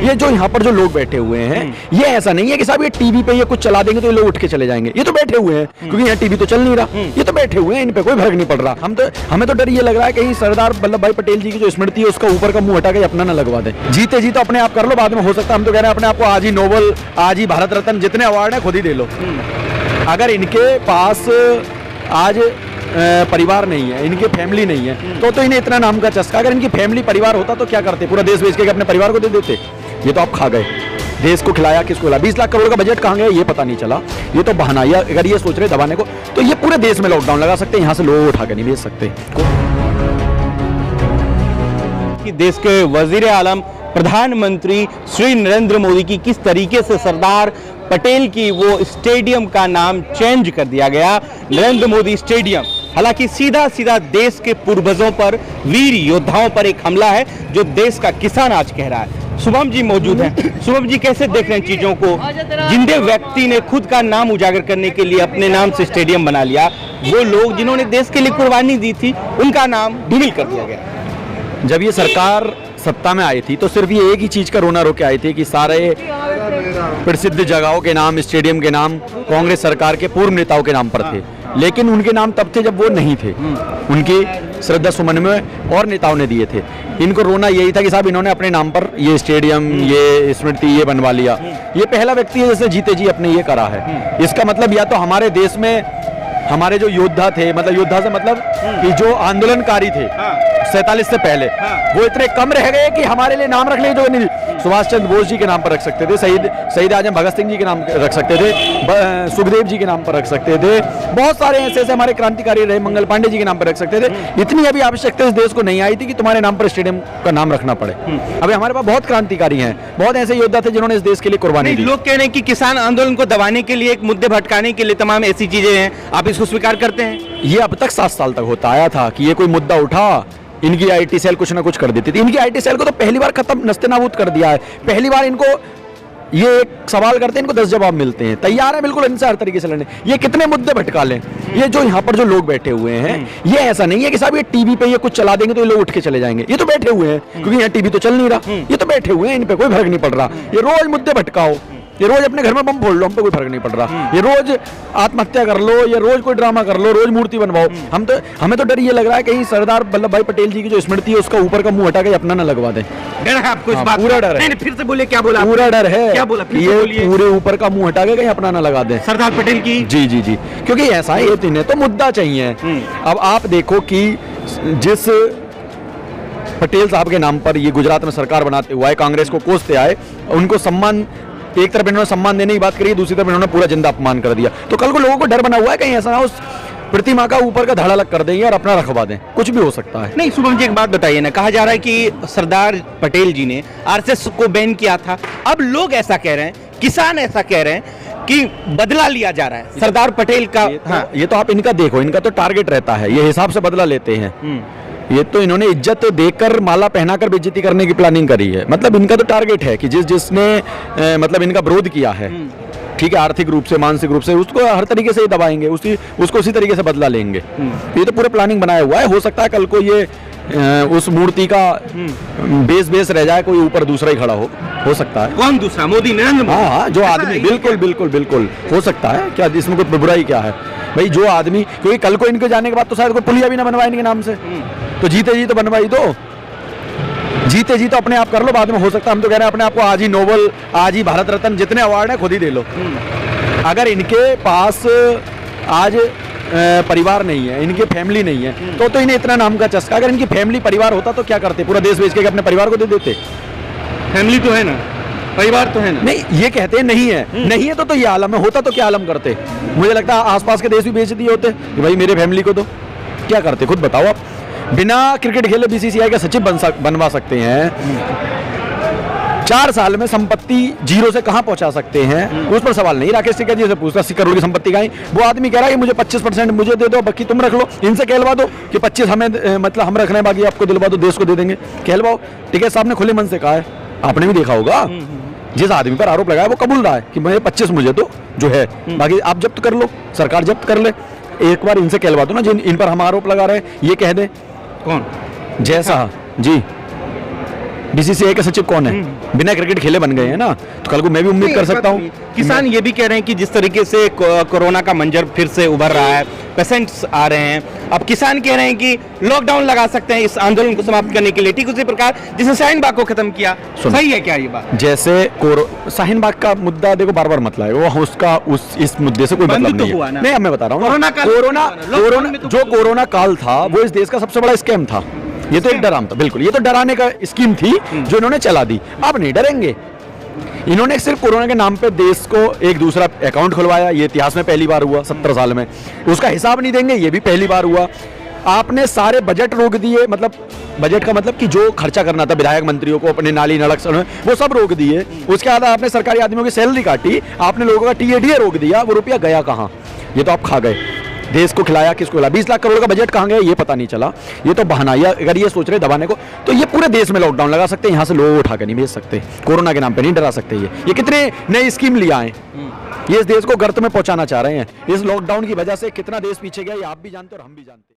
ये जो यहाँ पर जो लोग बैठे हुए हैं, ये ऐसा नहीं है कि साहब ये टीवी पे ये कुछ चला देंगे तो ये लोग उठ के चले जाएंगे। ये तो बैठे हुए हैं, क्योंकि यहाँ टीवी तो चल नहीं रहा, ये तो बैठे हुए हैं, इन पे कोई फर्क नहीं पड़ रहा। हमें तो डर ये लग रहा है कहीं सरदार वल्लभ भाई पटेल जी की जो स्मृति है उसका ऊपर का मुंह हटा के अपना न लगवा दें। जीते जी तो अपने आप कर लो, बाद में हो सकता है। हम तो कह रहे हैं अपने आप को आज ही नोबेल, आज ही भारत रत्न, जितने अवार्ड है खुद ही दे लो। अगर इनके पास आज परिवार नहीं है, इनकी फैमिली नहीं है, तो इन्हें इतना नाम का चस्का। अगर इनकी फैमिली परिवार होता तो क्या करते? पूरा देश बेच के अपने परिवार को दे देते। ये तो आप खा गए। देश को खिलाया किसको खिलाया? 20 लाख करोड़ का बजट कहाँ गया ये पता नहीं चला। ये तो बहाना। या अगर ये सोच रहे दबाने को, तो ये पूरे देश में लॉकडाउन लगा सकते हैं, यहाँ से लोग उठा के नहीं भेज सकते। कि देश के वजीर आलम प्रधानमंत्री श्री नरेंद्र मोदी की किस तरीके से सरदार पटेल की वो स्टेडियम का नाम चेंज कर दिया गया, नरेंद्र मोदी स्टेडियम। हालांकि सीधा सीधा देश के पूर्वजों पर, वीर योद्धाओं पर एक हमला है, जो देश का किसान आज कह रहा है। शुभम जी मौजूद हैं। शुभम जी, कैसे देख रहे हैं चीजों को? जिंदे व्यक्ति ने खुद का नाम उजागर करने के लिए अपने नाम से स्टेडियम बना लिया, वो लोग जिन्होंने देश के लिए कुर्बानी दी थी, उनका नाम धूमिल कर दिया गया। जब ये सरकार सत्ता में आई थी तो सिर्फ ये एक ही चीज का रोना रोके आई थी कि सारे प्रसिद्ध जगहों के नाम, स्टेडियम के नाम कांग्रेस सरकार के पूर्व नेताओं के नाम पर थे। लेकिन उनके नाम तब थे जब वो नहीं थे, उनकी श्रद्धा सुमन में और नेताओं ने दिए थे। इनको रोना यही था कि साहब इन्होंने अपने नाम पर ये स्टेडियम, ये स्मृति, ये बनवा लिया। ये पहला व्यक्ति है जिसने जीते जी अपने ये करा है। इसका मतलब या तो हमारे देश में हमारे जो योद्धा थे, मतलब योद्धा से मतलब कि जो आंदोलनकारी थे 47 से पहले, वो इतने कम रह गए कि हमारे लिए नाम रखने की जगह नहीं थी। सुभाष चंद्र बोस जी के नाम पर रख सकते थे, शहीद आजम भगत सिंह जी के नाम रख सकते थे, सुखदेव जी के नाम पर रख सकते थे, बहुत सारे ऐसे हमारे क्रांतिकारी रहे, मंगल पांडे जी के नाम पर रख सकते थे। इतनी अभी आवश्यकता इस देश को नहीं आई थी कि तुम्हारे नाम पर स्टेडियम का नाम रखना पड़े। अभी हमारे पास बहुत क्रांतिकारी हैं, बहुत ऐसे योद्धा थे जिन्होंने इस देश के लिए कुर्बानी दी। लोग कह रहे हैं कि किसान आंदोलन को दबाने के लिए, एक मुद्दे भटकाने के लिए तमाम ऐसी चीजें हैं, आप इसको स्वीकार करते हैं? ये अब तक 7 साल तक होता आया था कि ये कोई मुद्दा उठा, इनकी आईटी सेल कुछ ना कुछ कर देती थी। इनकी आईटी सेल को तो पहली बार खत्म, नस्तेनाबूद कर दिया है। पहली बार इनको ये एक सवाल करते हैं, इनको 10 जवाब मिलते हैं। तैयार है बिल्कुल इनसे हर तरीके से लड़ने। ये कितने मुद्दे भटका लें। ये जो यहाँ पर जो लोग बैठे हुए हैं, ये ऐसा नहीं है कि साहब ये टीवी पे ये कुछ चला देंगे तो ये लोग उठ के चले जाएंगे। ये तो बैठे हुए हैं, क्योंकि यहाँ टीवी तो चल नहीं रहा। ये तो बैठे हुए हैं, इन पे कोई फर्क नहीं पड़ रहा। ये रोज मुद्दे भटकाओ, ये रोज अपने घर में बम फोड़ लो, हम पे कोई फर्क नहीं पड़ रहा। ये रोज आत्महत्या कर लो, ये रोज कोई ड्रामा कर लो, रोज मूर्ति बनवाओ। हमें तो डर ये लग रहा है कहीं सरदार वल्लभ भाई पटेल जी की जो स्मृति है उसका ऊपर का मुंह हटा के अपना न लगवा दें। डर है आपको इस बात? पूरा डर है। फिर से बोलिए, क्या बोला? पूरा डर है। क्या बोला? ये पूरे ऊपर का मुंह हटा के कहीं अपना न लगा दें सरदार पटेल की। जी जी जी, क्योंकि ऐसा है, ये तीन तो मुद्दा चाहिए। अब आप देखो कि जिस पटेल साहब के नाम पर ये गुजरात में सरकार बनाते हुए कांग्रेस को कोसते आए, उनको सम्मान, एक तरफ इन्होंने सम्मान देने की बात करी, दूसरी तरफ इन्होंने पूरा जिंदा अपमान कर दिया। तो कल को लोगों को डर बना हुआ है कहीं ऐसा ना उस प्रतिमा का ऊपर का धड़ा अलग कर देंगे और अपना रखवा दें, कुछ भी हो सकता है। नहीं शुभम जी, एक बात बताइए ना, कहा जा रहा है कि सरदार पटेल जी ने आरएसएस को बैन किया था। अब लोग ऐसा कह रहे हैं, किसान ऐसा कह रहे हैं कि बदला लिया जा रहा है सरदार पटेल का। ये तो आप इनका देखो, इनका तो टारगेट रहता है, ये हिसाब से बदला लेते हैं। ये तो इन्होंने इज्जत देकर, माला पहनाकर बेइज्जती करने की प्लानिंग करी है। मतलब इनका तो टारगेट है कि जिसने मतलब इनका विरोध किया है, ठीक है, आर्थिक रूप से, मानसिक रूप से, उसको हर तरीके से दबाएंगे, उसको उसी तरीके से बदला लेंगे। ये तो पूरा प्लानिंग बनाया हुआ है। हो सकता है कल को ये उस मूर्ति का बेस रह जाए, कोई ऊपर दूसरा ही खड़ा हो सकता है। कौन दूसरा? मोदी, नरेंद्र मोदी? हाँ, जो आदमी, बिल्कुल बिल्कुल बिल्कुल हो सकता है। क्या इसमें कोई बुराई क्या है भाई? जो आदमी, क्योंकि कल को इनके जाने के बाद तो शायद कोई पुलिया भी ना बनवाए इनके नाम से, तो जीते जी तो बनवाई दो, जीते जी तो अपने आप कर लो, बाद में हो सकता है। हम तो कह रहे हैं अपने आप को आज ही नोबेल, आज ही भारत रत्न, जितने अवार्ड है खुद ही दे लो। अगर इनके पास आज परिवार नहीं है, इनकी फैमिली नहीं है, तो इन्हें इतना नाम का चस्का। अगर इनकी फैमिली परिवार होता तो क्या करते? पूरा देश बेच के अपने परिवार को दे देते। फैमिली तो है ना, परिवार तो है ना। नहीं, ये कहते हैं नहीं है, नहीं है तो ये आलम है। होता तो क्या आलम करते? मुझे लगता है आसपास के देश भी बेच दिए होते कि भाई मेरे फैमिली को दो। क्या करते खुद बताओ आप? बिना क्रिकेट खेले बीसीसीआई का सचिव बनवा सकते हैं। 4 साल में संपत्ति 0 से कहां पहुंचा सकते हैं, उस पर सवाल नहीं। राकेश टिकैत जी से पूछता 80 करोड़ की संपत्ति कहां? वो आदमी कह रहा है कि मुझे 25% मुझे दे दो, बाकी तुम रख लो। इनसे कहलवा दो कि 25 हमें, मतलब हम रख रहे हैं, बाकी आपको दिलवा दो, देश को दे देंगे। कहलवाओ। टिकैत साहब ने खुले मन से कहा है, आपने भी देखा होगा, जिस आदमी पर आरोप लगाया वो कबूल रहा है कि मुझे 25 मुझे दो जो है, बाकी आप जब्त कर लो, सरकार जब्त कर ले। एक बार इनसे कहलवा दो ना, जिन इन पर हम आरोप लगा रहे हैं, ये कह दे। कौन? जैसा जी बीसीसीआई के सचिव कौन है? बिना क्रिकेट खेले बन गए हैं ना, तो कल को मैं भी उम्मीद कर सकता हूँ। किसान ये भी कह रहे हैं कि जिस तरीके से कोरोना का मंजर फिर से उभर रहा है, पेशेंट्स आ रहे हैं, अब किसान कह रहे हैं कि लॉकडाउन लगा सकते हैं इस आंदोलन को समाप्त करने के लिए, ठीक उसी प्रकार जिसे शाहीन बाग को खत्म किया। सही है क्या ये बात? जैसे शाहीन बाग का मुद्दा देखो बार बार मत लाए, वो उसका इस मुद्दे से कोई मतलब नहीं है। नहीं, अब मैं बता रहा हूँ, जो कोरोना काल था वो इस देश का सबसे बड़ा स्कैम था। ये तो एक डराम था, बिल्कुल, ये तो डराने का स्कीम थी जो इन्होंने चला दी। अब नहीं डरेंगे, इन्होंने सिर्फ कोरोना के नाम पे देश को एक दूसरा अकाउंट खुलवाया, ये इतिहास में पहली बार हुआ 70 साल में। उसका हिसाब नहीं देंगे, ये भी पहली बार हुआ। आपने सारे बजट रोक दिए, मतलब बजट का मतलब कि जो खर्चा करना था विधायक मंत्रियों को अपने नाली नड़क वो सब रोक दिए। उसके बाद आपने सरकारी आदमियों की सैलरी काटी, आपने लोगों का टीएडीए रोक दिया, वो रुपया गया कहाँ? ये तो आप खा गए। देश को खिलाया किसको खिलाया? 20 लाख करोड़ का बजट कहाँ गया ये पता नहीं चला। ये तो बहाना, या अगर ये सोच रहे दबाने को, तो ये पूरे देश में लॉकडाउन लगा सकते हैं, यहाँ से लोग उठा कर नहीं भेज सकते, कोरोना के नाम पे नहीं डरा सकते। ये कितने नई स्कीम लिया है, ये इस देश को गर्त में पहुंचाना चाह रहे हैं। इस लॉकडाउन की वजह से कितना देश पीछे गया ये आप भी जानते हो और हम भी जानते हैं।